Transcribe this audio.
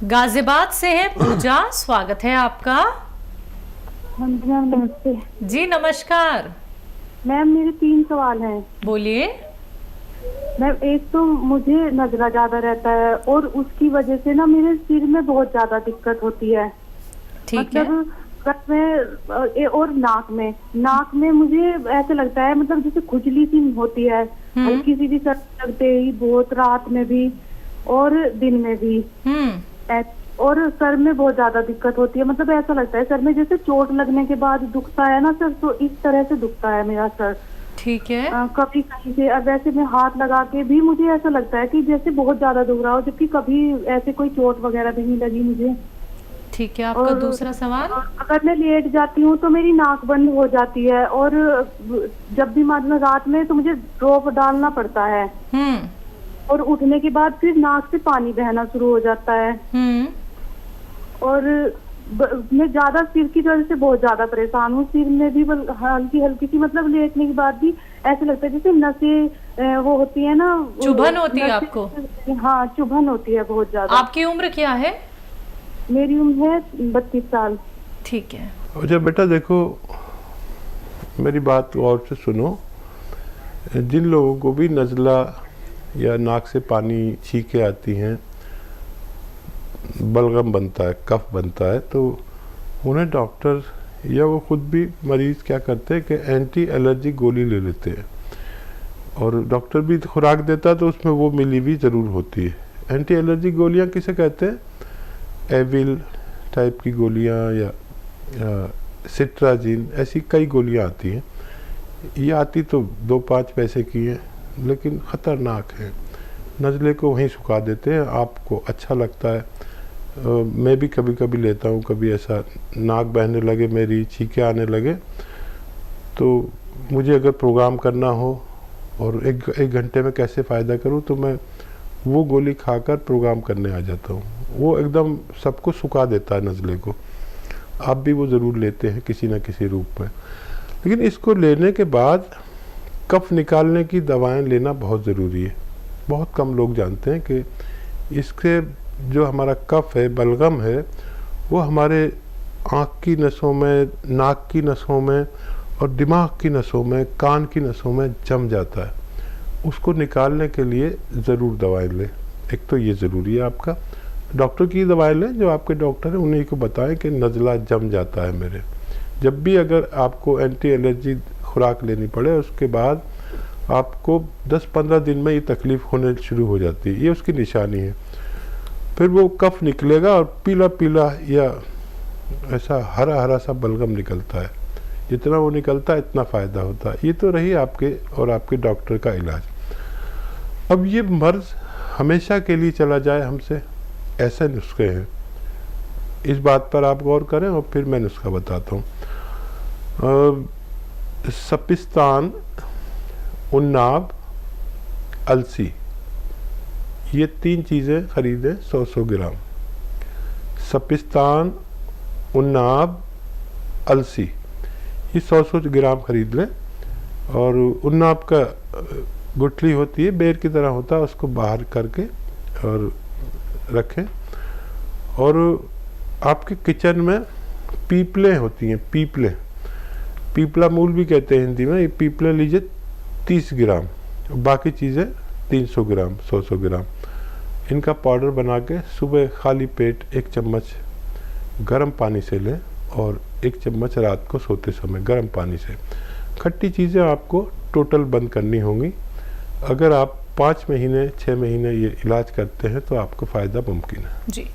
गाजियाबाद से है पूजा, स्वागत है आपका। हाँ जी मैम, नमस्ते। जी नमस्कार। मैम मेरे 3 सवाल हैं। बोलिए। मैम एक तो मुझे नजला ज्यादा रहता है और उसकी वजह से ना मेरे सिर में बहुत ज्यादा दिक्कत होती है। ठीक है। मतलब कट में और नाक में मुझे ऐसे लगता है, मतलब जैसे खुजली सी होती है, हल्की सी भी सर लगते ही, बहुत रात में भी और दिन में भी। और सर में बहुत ज्यादा दिक्कत होती है, मतलब ऐसा लगता है सर में जैसे चोट लगने के बाद दुखता है ना सर, तो इस तरह से दुखता है मेरा सर। ठीक है। कभी कहीं से, अब वैसे मैं हाथ लगा के भी मुझे ऐसा लगता है कि जैसे बहुत ज्यादा दुख रहा हो, जबकि कभी ऐसे कोई चोट वगैरह भी नहीं लगी मुझे। ठीक है, आपका दूसरा सवाल। अगर मैं लेट जाती हूँ तो मेरी नाक बंद हो जाती है, और जब भी मतलब रात में तो मुझे ड्रॉप डालना पड़ता है, और उठने के बाद फिर नाक से पानी बहना शुरू हो जाता है। और मैं ज्यादा सिर की वजह से बहुत ज्यादा परेशान हूँ। सिर में भी हल्की हल्की सी, मतलब लेटने के बाद भी ऐसे लगता है जैसे नसें वो होती है ना, चुभन होती है आपको? हाँ, चुभन होती है बहुत ज्यादा। आपकी उम्र क्या है? मेरी उम्र है 32 साल। ठीक है। अच्छा बेटा देखो, मेरी बात गौर से सुनो। जिन लोगों को भी नज़ला या नाक से पानी छींके आती हैं, बलगम बनता है, कफ बनता है, तो उन्हें डॉक्टर या वो खुद भी मरीज़ क्या करते हैं कि एंटी एलर्जी गोली ले लेते हैं, और डॉक्टर भी खुराक देता है तो उसमें वो मिली भी ज़रूर होती है। एंटी एलर्जी गोलियां किसे कहते हैं? एविल टाइप की गोलियां या सिट्राजिन, ऐसी कई गोलियां आती हैं। ये आती तो 2-5 पैसे की हैं, लेकिन ख़तरनाक है। नज़ले को वहीं सुखा देते हैं। आपको अच्छा लगता है, मैं भी कभी कभी लेता हूँ। कभी ऐसा नाक बहने लगे, मेरी छींके आने लगे, तो मुझे अगर प्रोग्राम करना हो और एक घंटे में कैसे फ़ायदा करूँ, तो मैं वो गोली खाकर प्रोग्राम करने आ जाता हूँ। वो एकदम सबको सुखा देता है नज़ले को। आप भी वो ज़रूर लेते हैं किसी न किसी रूप में। लेकिन इसको लेने के बाद कफ निकालने की दवाएं लेना बहुत ज़रूरी है। बहुत कम लोग जानते हैं कि इसके जो हमारा कफ है, बलगम है, वो हमारे आँख की नसों में, नाक की नसों में और दिमाग की नसों में, कान की नसों में जम जाता है। उसको निकालने के लिए ज़रूर दवाएं लें। एक तो ये ज़रूरी है आपका। डॉक्टर की दवाएं लें, जो आपके डॉक्टर हैं उन्हीं को बताएं कि नज़ला जम जाता है मेरे। जब भी अगर आपको एंटी एलर्जी खुराक लेनी पड़े, उसके बाद आपको 10-15 दिन में ये तकलीफ़ होने शुरू हो जाती है। ये उसकी निशानी है। फिर वो कफ निकलेगा और पीला पीला या ऐसा हरा हरा सा बलगम निकलता है। जितना वो निकलता है इतना फ़ायदा होता है। ये तो रही आपके और आपके डॉक्टर का इलाज। अब ये मर्ज़ हमेशा के लिए चला जाए हमसे, ऐसे नुस्खे हैं। इस बात पर आप गौर करें और फिर मैं नुस्खा बताता हूँ। सपिस्तान, उन्नाब, अलसी, ये 3 चीज़ें खरीदें 100-100 ग्राम। सपिस्तान, उन्नाब, अलसी, ये 100-100 ग्राम खरीद लें। और उन्नाब का गुठली होती है, बेर की तरह होता है, उसको बाहर करके और रखें। और आपके किचन में पीपलें होती हैं, पीपला मूल भी कहते हैं हिंदी में। ये पीपलें लीजिए 30 ग्राम, बाकी चीज़ें 300 ग्राम, 100-100 ग्राम। इनका पाउडर बना के सुबह खाली पेट 1 चम्मच गर्म पानी से लें, और 1 चम्मच रात को सोते समय गर्म पानी से। खट्टी चीज़ें आपको टोटल बंद करनी होंगी। अगर आप 5 महीने 6 महीने ये इलाज करते हैं तो आपको फ़ायदा मुमकिन है। जी।